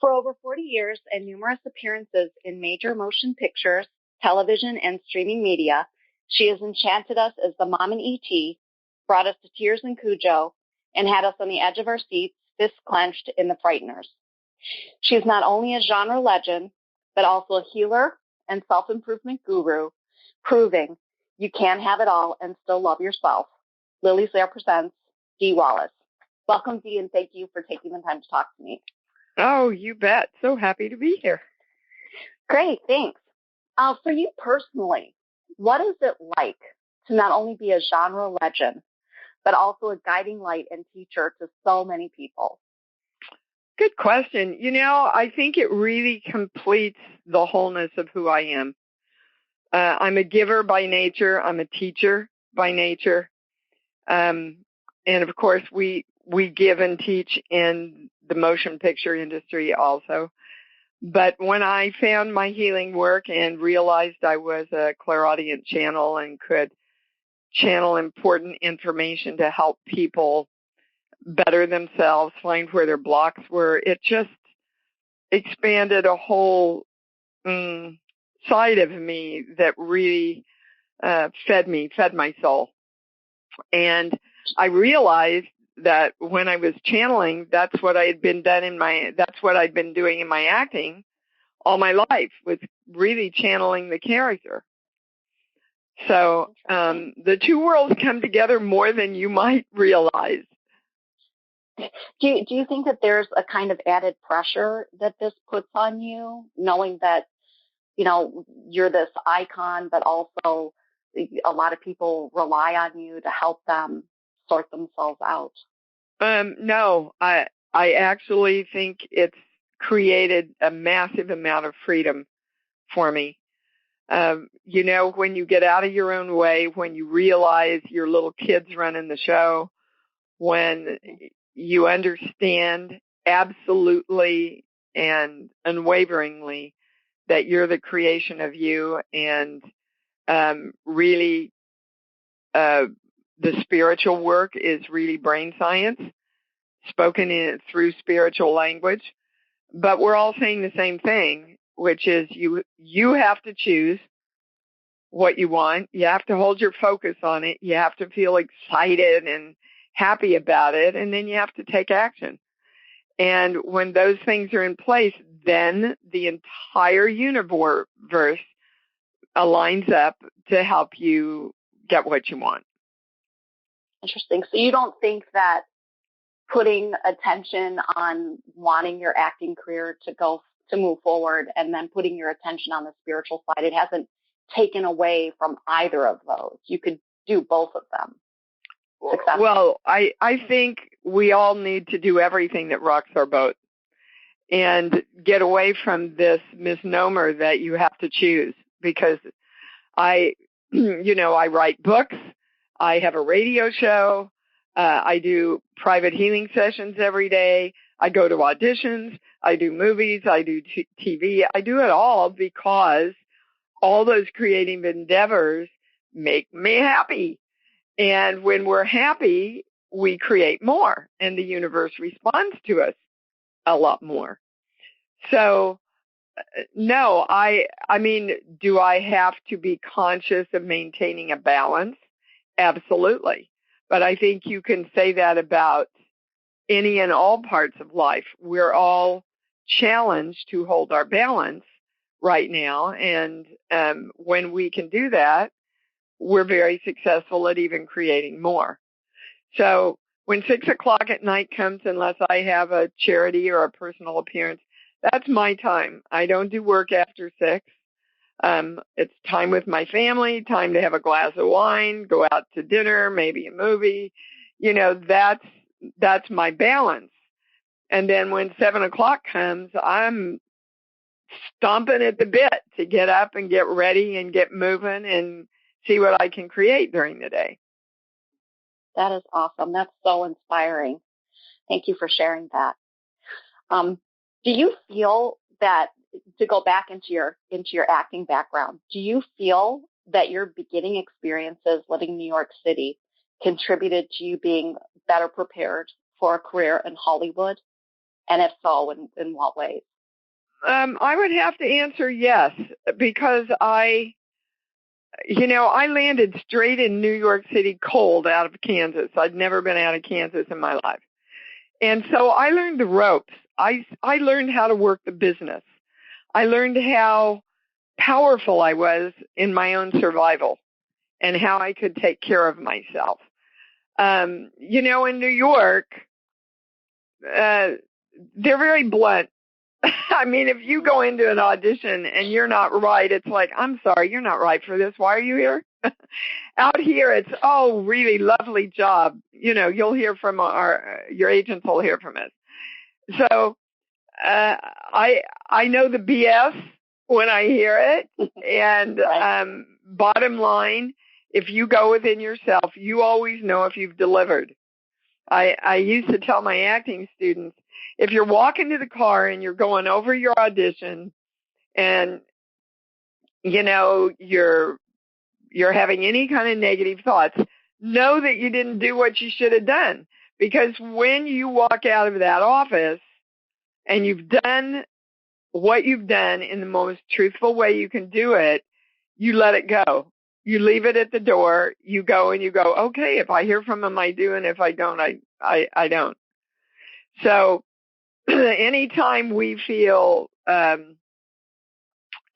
For over 40 years and numerous appearances in major motion pictures, television, and streaming media, she has enchanted us as the mom in E.T., brought us to tears in Cujo, and had us on the edge of our seats, fists clenched in The Frighteners. She is not only a genre legend, but also a healer and self-improvement guru, proving you can have it all and still love yourself. Lili's Lair presents Dee Wallace. Welcome, Dee, and thank you for taking the time to talk to me. Oh, you bet. So happy to be here. Great, thanks. For you personally, what is it like to not only be a genre legend, but also a guiding light and teacher to so many people? Good question. I think it really completes the wholeness of who I am. I'm a giver by nature. I'm a teacher by nature. And of course, we give and teach in the motion picture industry also. But when I found my healing work and realized I was a clairaudient channel and could channel important information to help people better themselves, find where their blocks were, it just expanded a whole side of me that really fed my soul. And I realized that when I was channeling, that's what I'd been doing in my acting all my life, was really channeling the character. So the two worlds come together more than you might realize. Do you think that there's a kind of added pressure that this puts on you, knowing that, you're this icon, but also a lot of people rely on you to help them sort themselves out? No, I actually think it's created a massive amount of freedom for me. When you get out of your own way, when you realize your little kid's running the show, when you understand absolutely and unwaveringly that you're the creation of you, and really the spiritual work is really brain science spoken through spiritual language. But we're all saying the same thing, which is you have to choose what you want. You have to hold your focus on it. You have to feel excited and happy about it, and then you have to take action. And when those things are in place, then the entire universe aligns up to help you get what you want. Interesting. So you don't think that putting attention on wanting your acting career to move forward and then putting your attention on the spiritual side, it hasn't taken away from either of those? You could do both of them successfully. Well, I think we all need to do everything that rocks our boat and get away from this misnomer that you have to choose, because I write books, I have a radio show, I do private healing sessions every day, I go to auditions, I do movies, I do TV, I do it all because all those creative endeavors make me happy. And when we're happy, we create more, and the universe responds to us a lot more. So, no, I mean, do I have to be conscious of maintaining a balance? Absolutely. But I think you can say that about any and all parts of life. We're all challenged to hold our balance right now. And when we can do that, we're very successful at even creating more. So when 6 o'clock at night comes, unless I have a charity or a personal appearance, that's my time. I don't do work after 6. It's time with my family, time to have a glass of wine, go out to dinner, maybe a movie. That's my balance. And then when 7 o'clock comes, I'm stomping at the bit to get up and get ready and get moving and see what I can create during the day. That is awesome. That's so inspiring. Thank you for sharing that. Do you feel that, to go back into your acting background, do you feel that your beginning experiences living in New York City contributed to you being better prepared for a career in Hollywood? And if so, in what ways? I would have to answer yes, because I landed straight in New York City cold out of Kansas. I'd never been out of Kansas in my life. And so I learned the ropes. I learned how to work the business. I learned how powerful I was in my own survival and how I could take care of myself. In New York, they're very blunt. I mean, if you go into an audition and you're not right, it's like, I'm sorry, you're not right for this. Why are you here? Out here, it's, oh, really lovely job. You'll hear from your agents will hear from us. So, I know the BS when I hear it. And, Right. Bottom line, if you go within yourself, you always know if you've delivered. I used to tell my acting students, if you're walking to the car and you're going over your audition and, you're having any kind of negative thoughts, know that you didn't do what you should have done. Because when you walk out of that office and you've done what you've done in the most truthful way you can do it, you let it go. You leave it at the door. You go and you go, okay, if I hear from them, I do. And if I don't, I don't. So anytime we feel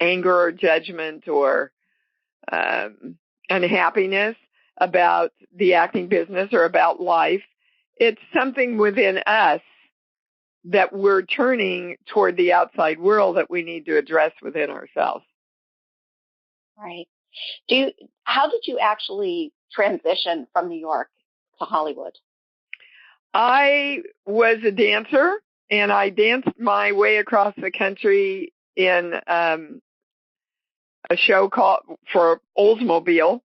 anger or judgment or unhappiness about the acting business or about life, it's something within us that we're turning toward the outside world that we need to address within ourselves. Right. How did you actually transition from New York to Hollywood? I was a dancer, and I danced my way across the country in a show called for Oldsmobile.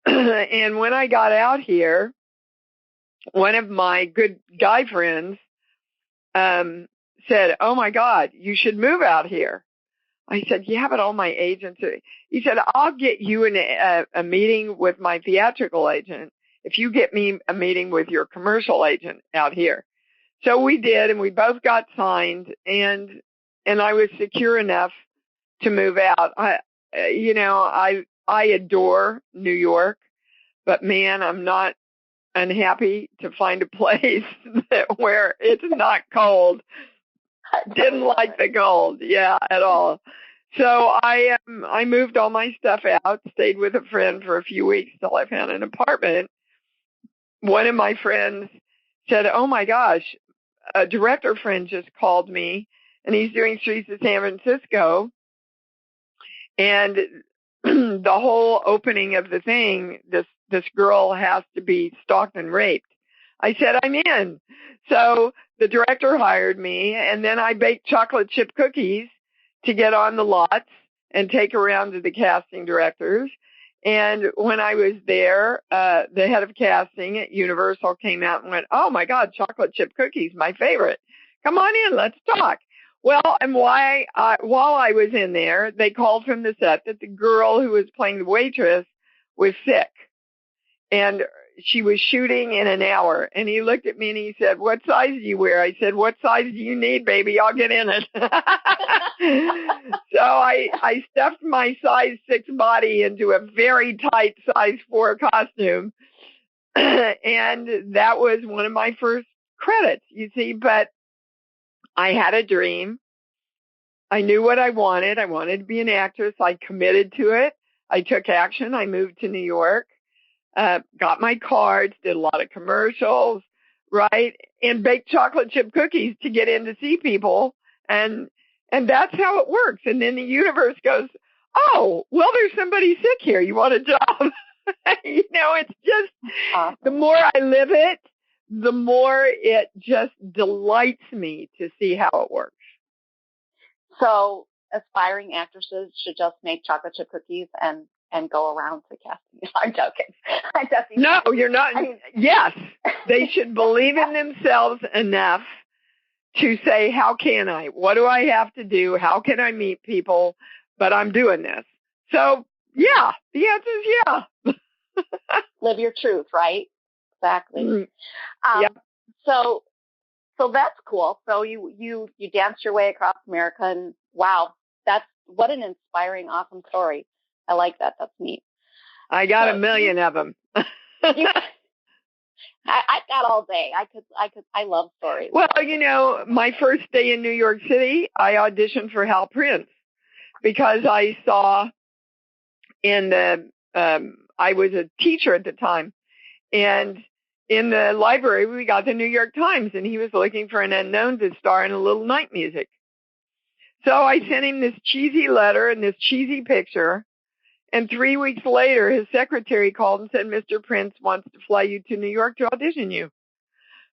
And when I got out here, one of my good guy friends said, oh, my God, you should move out here. I said, yeah, but all my agents are. He said, I'll get you in a meeting with my theatrical agent if you get me a meeting with your commercial agent out here. So we did, and we both got signed, and I was secure enough to move out. I adore New York, but man, I'm not unhappy to find a place where it's not cold. Didn't like the cold, yeah, at all. So I moved all my stuff out, stayed with a friend for a few weeks till I found an apartment. One of my friends said, oh my gosh, a director friend just called me, and he's doing Streets of San Francisco. And the whole opening of the thing, this girl has to be stalked and raped. I said, I'm in. So the director hired me, and then I baked chocolate chip cookies to get on the lots and take around to the casting directors. And when I was there, the head of casting at Universal came out and went, oh, my God, chocolate chip cookies, my favorite. Come on in, let's talk. Well, and while I was in there, they called from the set that the girl who was playing the waitress was sick, and she was shooting in an hour. And he looked at me and he said, what size do you wear? I said, what size do you need, baby? I'll get in it. So I stuffed my size 6 body into a very tight size 4 costume. And that was one of my first credits, you see, but I had a dream. I knew what I wanted. I wanted to be an actress. I committed to it. I took action. I moved to New York, got my cards, did a lot of commercials, right? And baked chocolate chip cookies to get in to see people. And that's how it works. And then the universe goes, oh, well, there's somebody sick here. You want a job? It's just, awesome. The more I live it, the more it just delights me to see how it works. So aspiring actresses should just make chocolate chip cookies and go around to casting. I'm joking. No, you're not. Yes, they should believe in themselves enough to say, how can I? What do I have to do? How can I meet people? But I'm doing this. So, yeah, the answer is yeah. Live your truth, right? Exactly. Yep. So So that's cool. So you danced your way across America, and wow, that's what an inspiring, awesome story. I like that. That's neat. I got a million of them. I got all day. I love stories. Well, my first day in New York City, I auditioned for Hal Prince because I saw I was a teacher at the time, and in the library we got the New York Times, and he was looking for an unknown to star in A Little Night Music. So I sent him this cheesy letter and this cheesy picture, and 3 weeks later his secretary called and said, Mr. Prince wants to fly you to New York to audition you.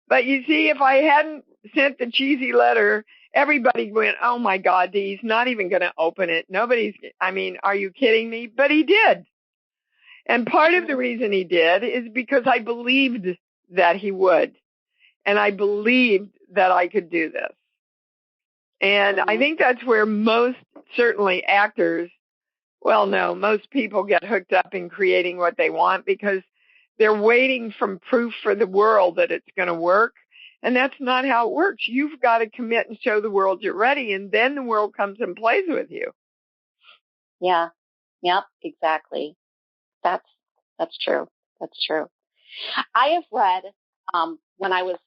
But you see, if I hadn't sent the cheesy letter, everybody went, oh my God, Dee's not even going to open it. Are you kidding me? But he did. And part of the reason he did is because I believed that he would. And I believed that I could do this. And I think that's where most people get hooked up in creating what they want, because they're waiting for proof for the world that it's going to work. And that's not how it works. You've got to commit and show the world you're ready, and then the world comes and plays with you. Yeah. Yep. Exactly. That's true. That's true. I have read, when I was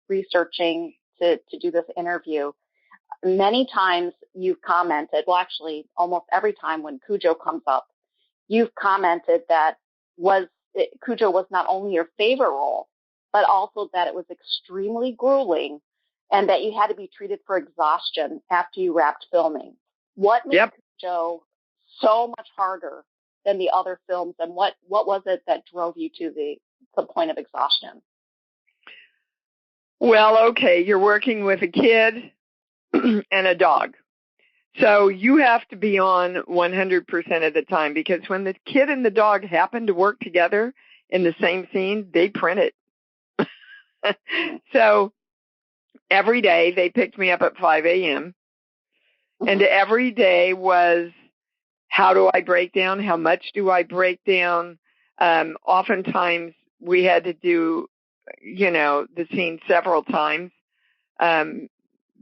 researching to do this interview, many times you've commented, well, actually almost every time when Cujo comes up, you've commented that Cujo was not only your favorite role, but also that it was extremely grueling and that you had to be treated for exhaustion after you wrapped filming. What made Cujo so much harder than the other films, and what was it that drove you to the point of exhaustion? Well, okay, you're working with a kid and a dog. So you have to be on 100% of the time, because when the kid and the dog happen to work together in the same scene, they print it. So every day they picked me up at 5 a.m. And every day was, how do I break down? How much do I break down? Oftentimes we had to do, the scene several times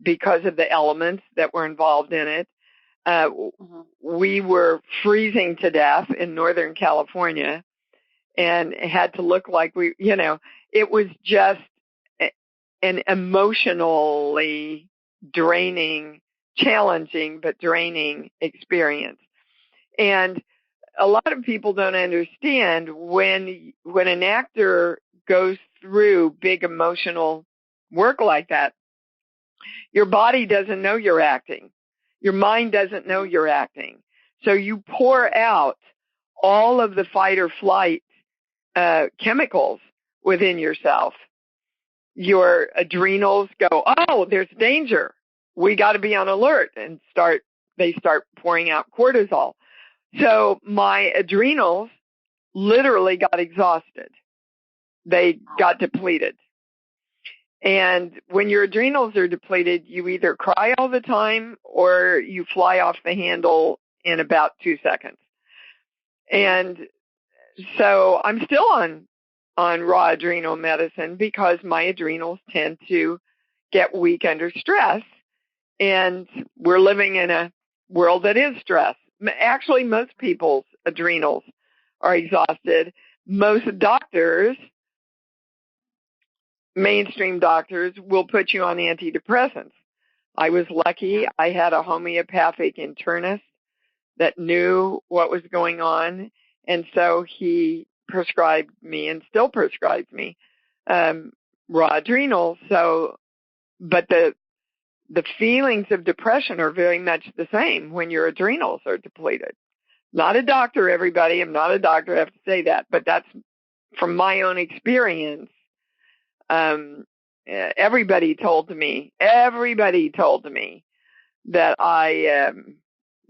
because of the elements that were involved in it. We were freezing to death in Northern California and had to look like it was just an emotionally challenging but draining experience. And a lot of people don't understand when an actor goes through big emotional work like that, your body doesn't know you're acting. Your mind doesn't know you're acting. So you pour out all of the fight or flight chemicals within yourself. Your adrenals go, oh, there's danger. We got to be on alert, and they start pouring out cortisol. So my adrenals literally got exhausted. They got depleted. And when your adrenals are depleted, you either cry all the time or you fly off the handle in about 2 seconds. And so I'm still on raw adrenal medicine because my adrenals tend to get weak under stress. And we're living in a world that is stress. Actually, most people's adrenals are exhausted. Most doctors, mainstream doctors, will put you on antidepressants. I was lucky. I had a homeopathic internist that knew what was going on, and so he prescribed me and still prescribes me raw adrenals. So, but the feelings of depression are very much the same when your adrenals are depleted. Not a doctor, everybody. I'm not a doctor. I have to say that, but that's from my own experience. Everybody told me that I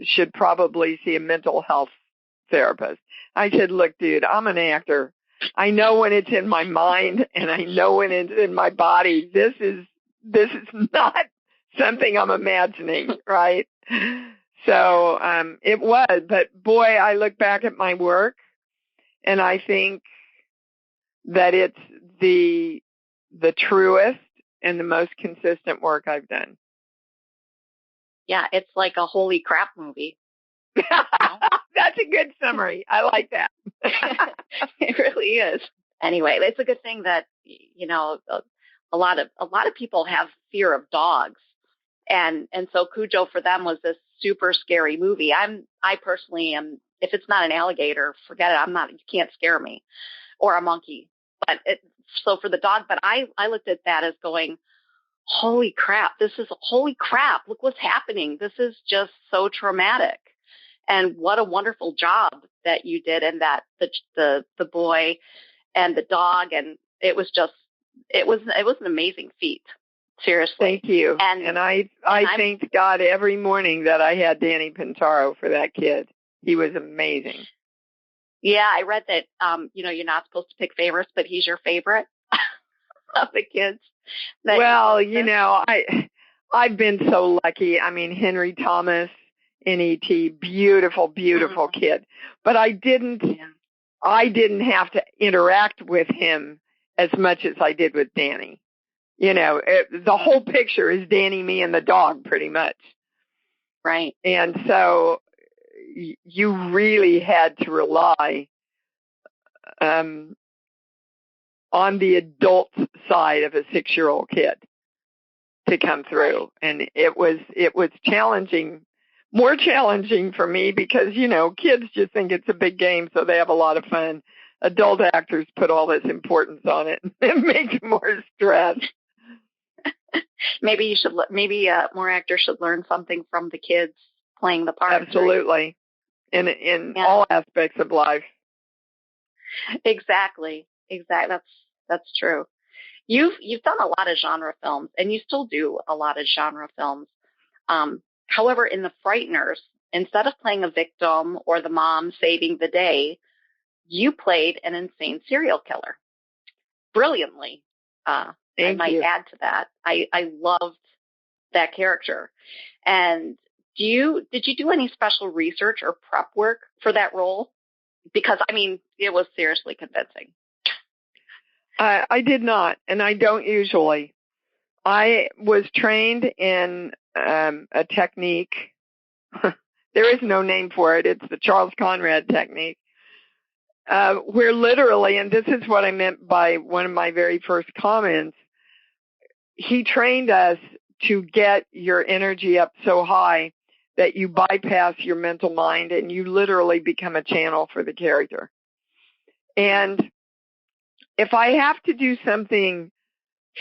should probably see a mental health therapist. I said, look, dude, I'm an actor. I know when it's in my mind and I know when it's in my body. This is not something I'm imagining, right? So it was, but boy, I look back at my work and I think that it's the truest and the most consistent work I've done. Yeah, it's like a holy crap movie. That's a good summary. I like that. It really is. Anyway, it's a good thing that, you know, a lot of people have fear of dogs. And so Cujo for them was this super scary movie. I personally am, if it's not an alligator, forget it. You can't scare me, or a monkey. So for the dog, but I looked at that as going, holy crap, look what's happening. This is just so traumatic. And what a wonderful job that you did, and that the boy and the dog, and it was an amazing feat. Seriously. Thank you. And I thanked God every morning that I had Danny Pintaro for that kid. He was amazing. Yeah, I read that, you're not supposed to pick favorites, but he's your favorite of the kids. Well, I've been so lucky. I mean, Henry Thomas in E.T., beautiful, beautiful kid. But I didn't have to interact with him as much as I did with Danny. The whole picture is Danny, me, and the dog, pretty much. Right. And so you really had to rely on the adult side of a 6-year-old kid to come through. Right. And it was challenging, more challenging for me because, kids just think it's a big game, so they have a lot of fun. Adult actors put all this importance on it. It makes more stress. Maybe more actors should learn something from the kids playing the part. Absolutely. In all aspects of life. Exactly. That's true. You've done a lot of genre films, and you still do a lot of genre films. However, in The Frighteners, instead of playing a victim or the mom saving the day, you played an insane serial killer. Brilliantly. I might add to that. I loved that character. And did you do any special research or prep work for that role? Because, it was seriously convincing. I did not, and I don't usually. I was trained in a technique. There is no name for it. It's the Charles Conrad technique, where literally, and this is what I meant by one of my very first comments, he trained us to get your energy up so high that you bypass your mental mind and you literally become a channel for the character. And if I have to do something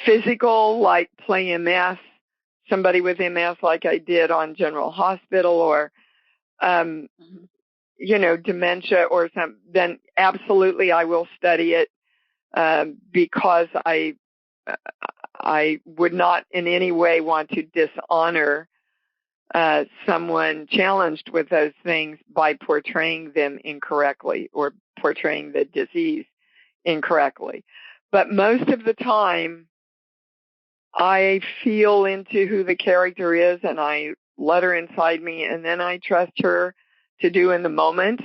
physical, like play MS, somebody with MS like I did on General Hospital, or, dementia or something, then absolutely I will study it, because I would not in any way want to dishonor someone challenged with those things by portraying them incorrectly or portraying the disease incorrectly. But most of the time, I feel into who the character is and I let her inside me, and then I trust her to do in the moment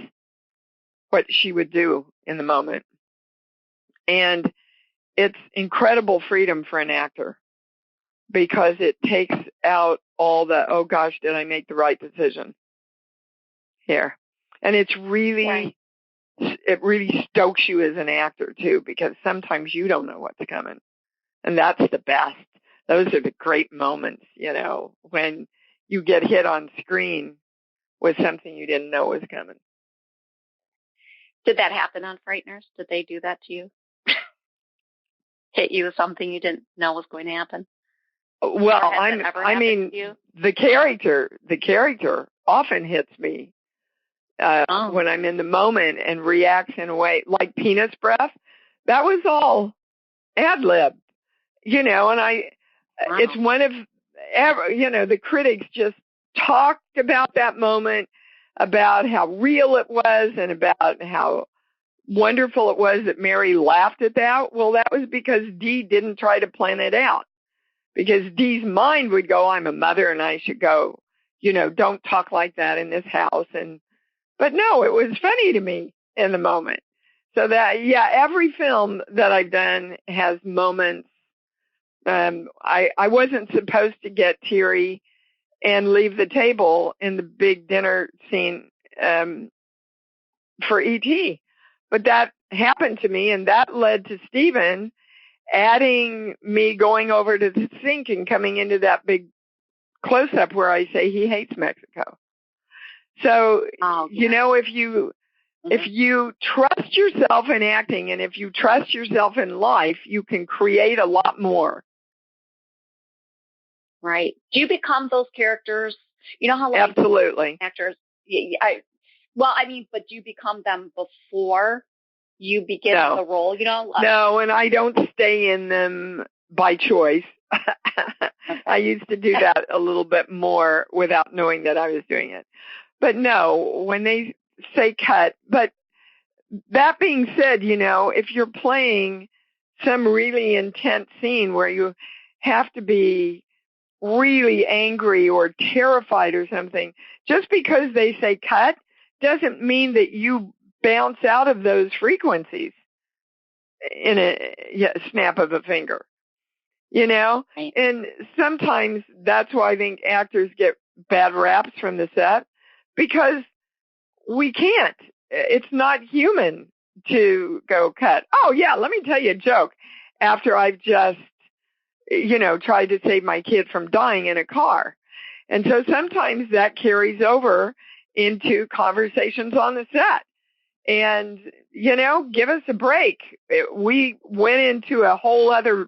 what she would do in the moment. And it's incredible freedom for an actor because it takes out all the, oh gosh, did I make the right decision here? And it's really, it really stokes you as an actor too, because sometimes you don't know what's coming. And that's the best. Those are the great moments, when you get hit on screen with something you didn't know was coming. Did that happen on Frighteners? Did they do that to you? Hit you with something you didn't know was going to happen? Well, the character often hits me when I'm in the moment and reacts in a way like Peanut's breath. That was all ad-lib, and it's one of, the critics just talked about that moment, about how real it was and about how wonderful it was that Mary laughed at that. Well, that was because Dee didn't try to plan it out. Because Dee's mind would go, I'm a mother and I should go, don't talk like that in this house. But no, it was funny to me in the moment. So that, every film that I've done has moments I wasn't supposed to get teary and leave the table in the big dinner scene for E.T. But that happened to me, and that led to Stephen adding me going over to the sink and coming into that big close-up where I say he hates Mexico. So, you know, if you trust yourself in acting and if you trust yourself in life, you can create a lot more. Right. Do you become those characters? You know how like absolutely actors, but do you become them before you begin the role? You know? No, and I don't stay in them by choice. Okay. I used to do that a little bit more without knowing that I was doing it. But no, when they say cut, but that being said, you know, if you're playing some really intense scene where you have to be really angry or terrified or something, just because they say cut doesn't mean that you bounce out of those frequencies in a snap of a finger, you know? Right. And sometimes that's why I think actors get bad raps from the set, because we can't. It's not human to go cut. Oh, yeah, let me tell you a joke. After I've just, you know, tried to save my kid from dying in a car. And so sometimes that carries over into conversations on the set. And, you know, give us a break. We went into a whole other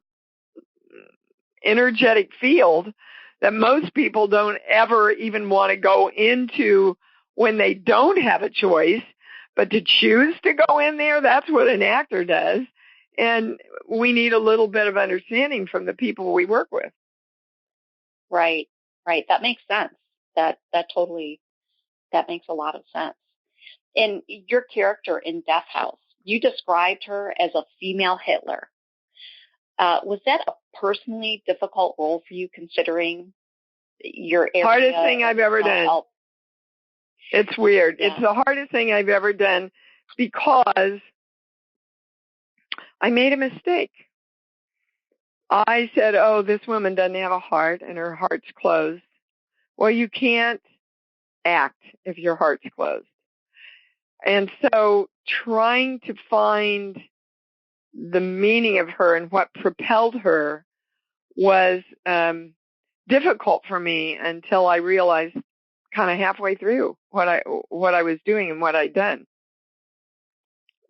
energetic field that most people don't ever even want to go into when they don't have a choice, but to choose to go in there, that's what an actor does. And we need a little bit of understanding from the people we work with. Right. That makes sense. That makes a lot of sense. In your character in Death House, you described her as a female Hitler. Was that a personally difficult role for you, considering your area? Hardest thing I've ever done. It's weird. Yeah. It's the hardest thing I've ever done because I made a mistake. I said, oh, this woman doesn't have a heart and her heart's closed. Well, you can't act if your heart's closed. And so trying to find the meaning of her and what propelled her was difficult for me until I realized kind of halfway through what I was doing and what I'd done.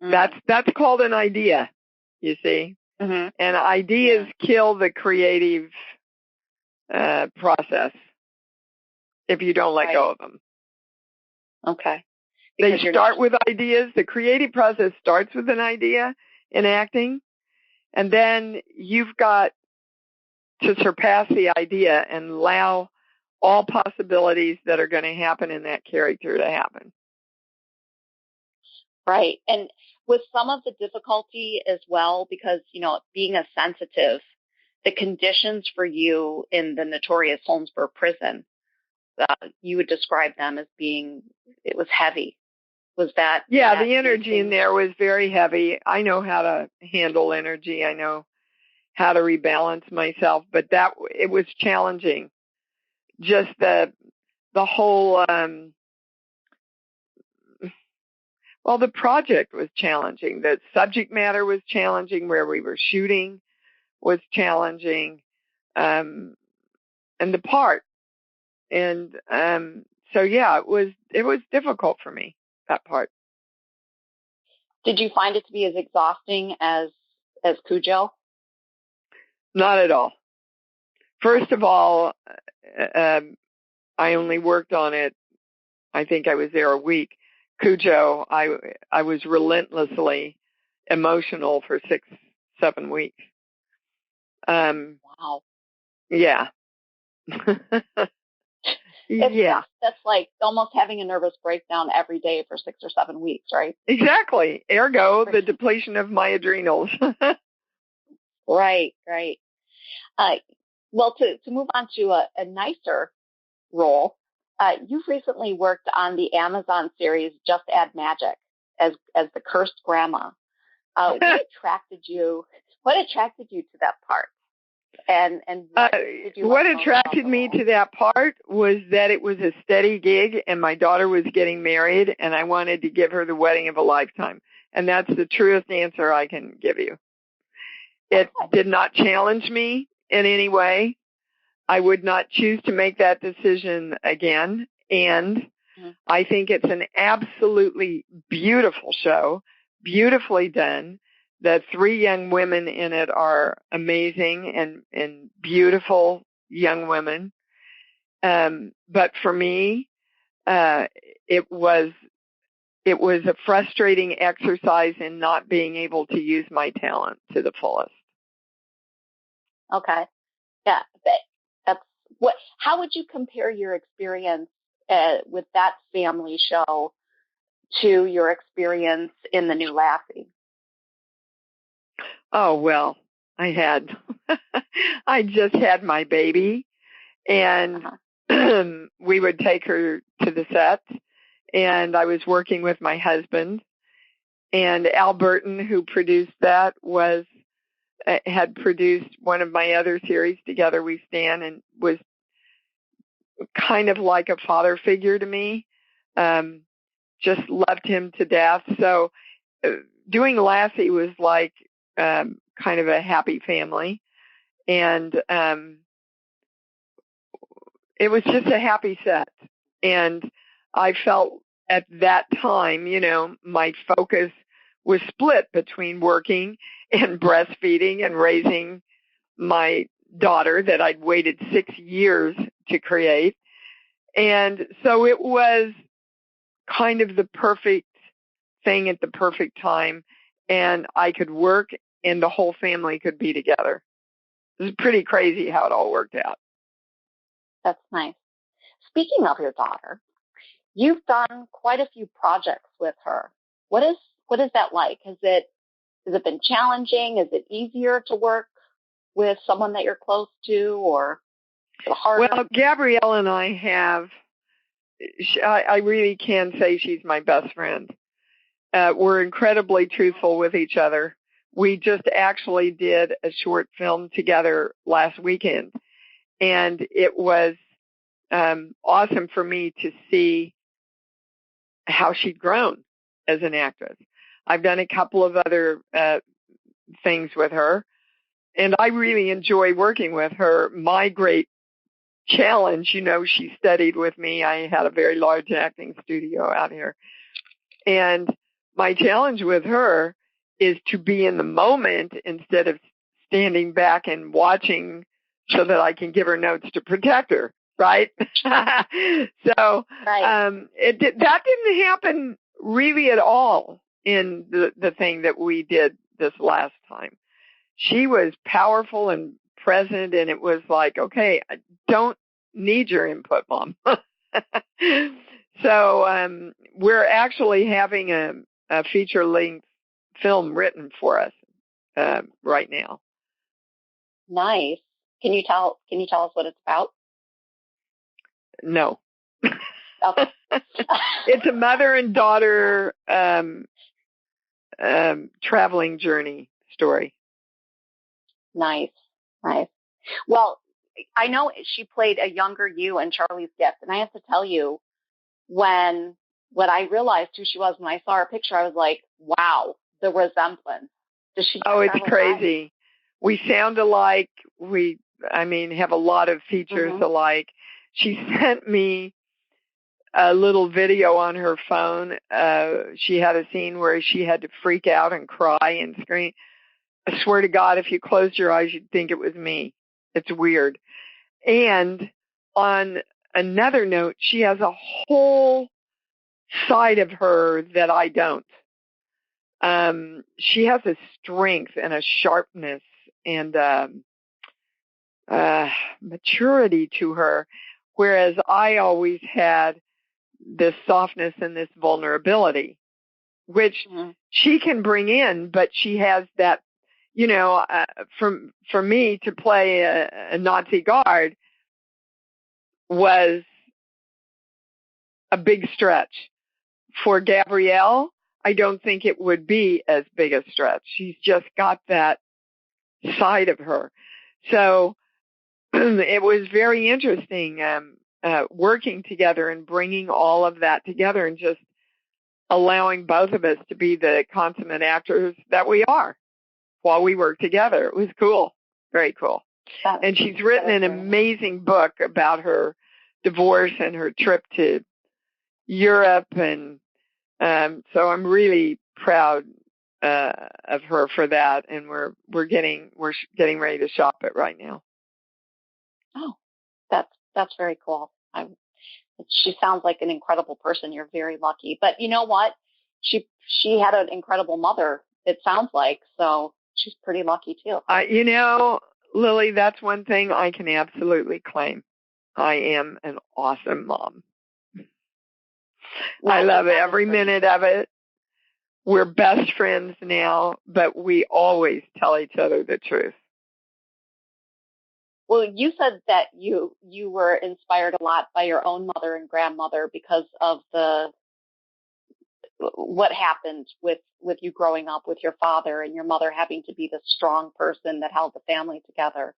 That's called an idea, you see. Mm-hmm. And ideas kill the creative process if you don't let go of them. Okay. Because they start with ideas. The creative process starts with an idea in acting, and then you've got to surpass the idea and allow all possibilities that are going to happen in that character to happen. Right. And with some of the difficulty as well, because, you know, being a sensitive, the conditions for you in the notorious Holmesburg prison, you would describe them as being, it was heavy. Was that? Yeah, the energy in there was very heavy. I know how to handle energy. I know how to rebalance myself, but it was challenging. Just the whole, the project was challenging. The subject matter was challenging. Where we were shooting was challenging, and the part. And so, yeah, it was difficult for me, that part. Did you find it to be as exhausting as Cujo? Not at all. First of all, I only worked on it, I think I was there a week. Cujo, I was relentlessly emotional for 6-7 weeks. Wow. Yeah. Yeah. That's like almost having a nervous breakdown every day for 6 or 7 weeks, right? Exactly. Ergo, the depletion of my adrenals. Right. Well, to move on to a nicer role, you've recently worked on the Amazon series Just Add Magic as the cursed grandma. What attracted you to that part? And what did you what like most attracted about the me role? to that part was that it was a steady gig, and my daughter was getting married, and I wanted to give her the wedding of a lifetime. And that's the truest answer I can give you. It did not challenge me in any way. I would not choose to make that decision again. And I think it's an absolutely beautiful show, beautifully done. The three young women in it are amazing and beautiful young women. But for me, it was a frustrating exercise in not being able to use my talent to the fullest. Okay. Yeah. That's what. How would you compare your experience with that family show to your experience in the new Lassie? Oh, well, I just had my baby, and we would take her to the set, and I was working with my husband, and Al Burton, who produced that, had produced one of my other series, Together We Stand, and was kind of like a father figure to me. Just loved him to death. So doing Lassie was like kind of a happy family. And it was just a happy set. And I felt at that time, my focus was split between working and breastfeeding and raising my daughter that I'd waited 6 years to create. And so it was kind of the perfect thing at the perfect time, and I could work and the whole family could be together. It was pretty crazy how it all worked out. That's nice. Speaking of your daughter, you've done quite a few projects with her. What is that like? Has it been challenging? Is it easier to work with someone that you're close to, or harder? Well, Gabrielle and I I really can say she's my best friend. We're incredibly truthful with each other. We just actually did a short film together last weekend, and it was awesome for me to see how she'd grown as an actress. I've done a couple of other things with her, and I really enjoy working with her. My great challenge, she studied with me. I had a very large acting studio out here. And my challenge with her is to be in the moment instead of standing back and watching so that I can give her notes to protect her, right? So right. That didn't happen really at all in the thing that we did this last time. She was powerful and present, and it was like, okay, I don't need your input, Mom. So we're actually having a feature-length film written for us right now. Nice. Can you tell us what it's about? No. Okay. It's a mother and daughter traveling journey story. Nice. Well, I know she played a younger you in Charlie's Gift, and I have to tell you, when I realized who she was when I saw her picture, I was like, wow, the resemblance. Does she? Oh, it's crazy. We sound alike. Have a lot of features alike. She sent me a little video on her phone. She had a scene where she had to freak out and cry and scream. I swear to God, if you closed your eyes, you'd think it was me. It's weird. And on another note, she has a whole side of her that I don't. She has a strength and a sharpness and maturity to her, whereas I always had this softness and this vulnerability, which she can bring in, but she has that, for me to play a Nazi guard was a big stretch. For Gabrielle, I don't think it would be as big a stretch. She's just got that side of her. So it was very interesting working together and bringing all of that together and just allowing both of us to be the consummate actors that we are while we work together. It was cool. Very cool. And she's written an amazing book about her divorce and her trip to Europe. And so I'm really proud of her for that. And we're getting ready to shop it right now. Oh, that's very cool. She sounds like an incredible person. You're very lucky. But you know what? She had an incredible mother, it sounds like. So she's pretty lucky too. You know, Lili, that's one thing I can absolutely claim. I am an awesome mom. I love every minute of it. We're best friends now, but we always tell each other the truth. Well, you said that you were inspired a lot by your own mother and grandmother because of what happened with you growing up with your father and your mother having to be the strong person that held the family together.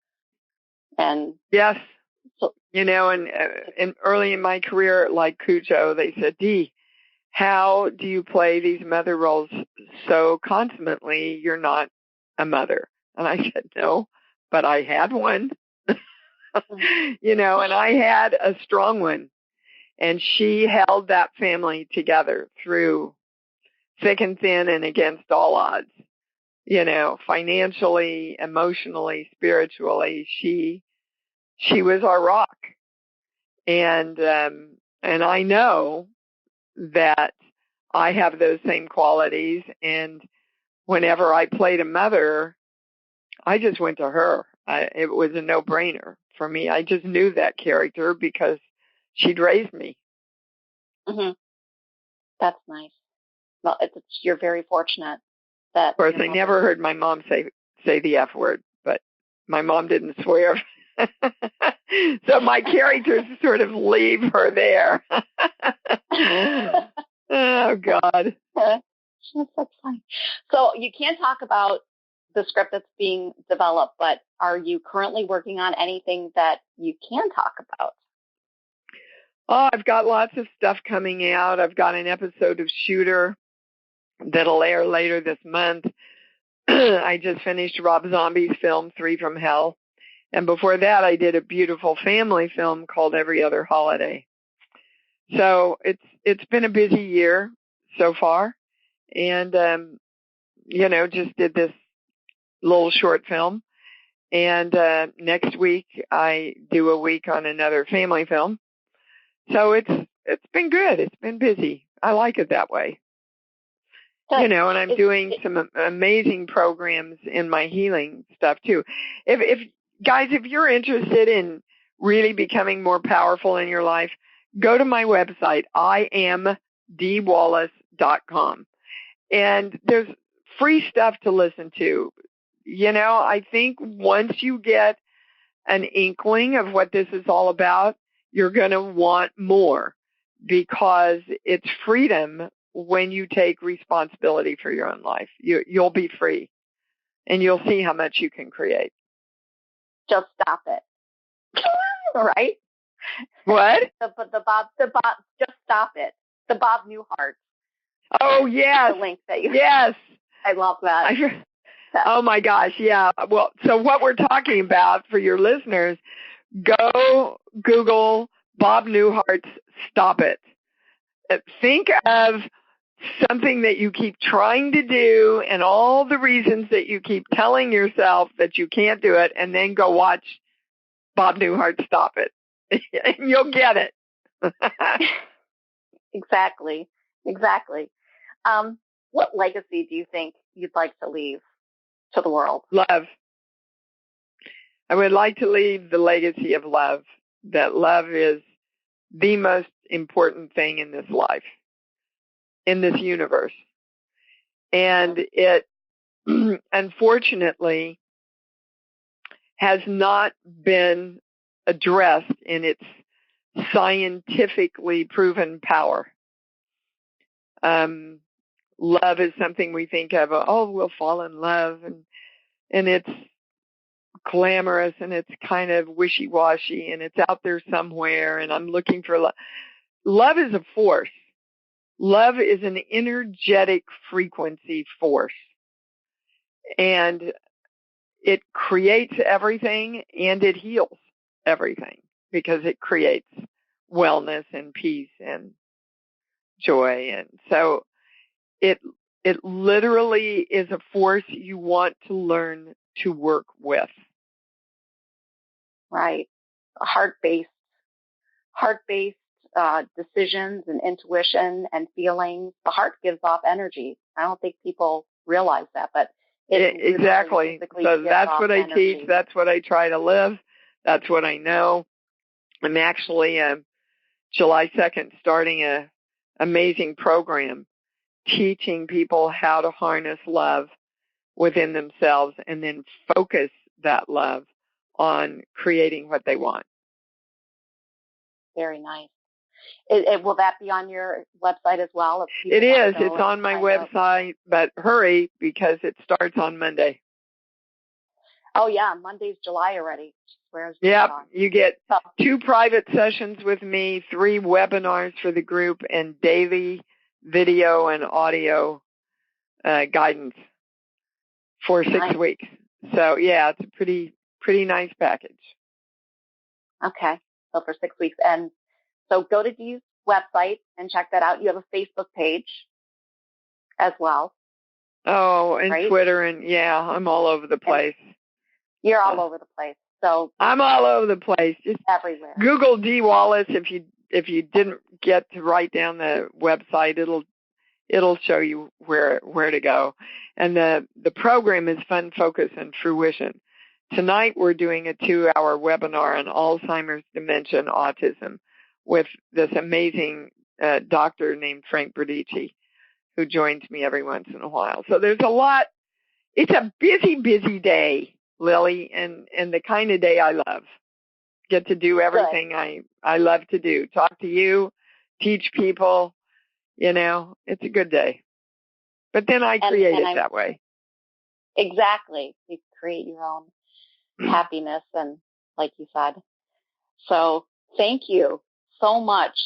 And yes, so, you know, and early in my career, like Cujo, they said, Dee, how do you play these mother roles so consummately? You're not a mother. And I said, no, but I had one, you know, and I had a strong one. And she held that family together through thick and thin and against all odds, you know, financially, emotionally, spiritually. She was our rock. And I know that I have those same qualities. And whenever I played a mother, I just went to her. It was a no-brainer for me. I just knew that character because she'd raised me. Mm-hmm. That's nice. Well, you're very fortunate that. Of course, I never heard my mom say the F word, but my mom didn't swear. So my characters sort of leave her there. Oh, God. That's fine. So you can't talk about the script that's being developed, but are you currently working on anything that you can talk about? Oh, I've got lots of stuff coming out. I've got an episode of Shooter that'll air later this month. I just finished Rob Zombie's film, 3 from Hell. And before that, I did a beautiful family film called Every Other Holiday. So it's been a busy year so far. And, you know, just did this little short film. And next week, I do a week on another family film. So it's been good. It's been busy. I like it that way. Good. You know, and I'm doing some amazing programs in my healing stuff too. If guys, if you're interested in really becoming more powerful in your life, go to my website, IamDeeWallace.com. And there's free stuff to listen to. You know, I think once you get an inkling of what this is all about, you're going to want more because it's freedom when you take responsibility for your own life. You'll be free and you'll see how much you can create. Just stop it. Right? What? The Bob, just stop it. The Bob Newhart. Oh, yes. The link that you. Yes. I love that. Oh my gosh. Yeah. Well, so what we're talking about for your listeners, go Google Bob Newhart's Stop It. Think of something that you keep trying to do and all the reasons that you keep telling yourself that you can't do it, and then go watch Bob Newhart Stop It. And you'll get it. Exactly. What legacy do you think you'd like to leave to the world? Love. I would like to leave the legacy of love, that love is the most important thing in this life, in this universe. And it, unfortunately, has not been addressed in its scientifically proven power. Love is something we think of, oh, we'll fall in love. And it's glamorous and it's kind of wishy-washy and it's out there somewhere and I'm looking for love. Love is a force. Love is an energetic frequency force. And it creates everything and it heals everything because it creates wellness and peace and joy. And so it literally is a force you want to learn to work with. Right. Heart-based decisions and intuition and feelings. The heart gives off energy. I don't think people realize that, but exactly. So that's what I teach. That's what I try to live. That's what I know. I'm actually July 2nd starting a amazing program teaching people how to harness love within themselves and then focus that love on creating what they want. Very nice. Will that be on your website as well? It is. It's on my website, but hurry because it starts on Monday. Oh, yeah. Monday's July already. Yep. You get 2 private sessions with me, 3 webinars for the group, and daily video and audio guidance for 6 weeks. So, yeah, it's a pretty nice package. Okay. So for 6 weeks. And so go to Dee's website and check that out. You have a Facebook page as well. Oh, and right? Twitter, and yeah, I'm all over the place. You're all over the place. So I'm all over the place. Just everywhere. Google Dee Wallace if you didn't get to write down the website. It'll show you where to go. And the program is Fun, Focus, and Fruition. Tonight we're doing a 2-hour webinar on Alzheimer's, dementia, and autism with this amazing doctor named Frank Berdici, who joins me every once in a while. So there's a lot. It's a busy day, Lily, and the kind of day I love. Get to do everything I love to do. Talk to you, teach people, it's a good day. But then I create it that way. Exactly. You create your own happiness and like you said. So thank you so much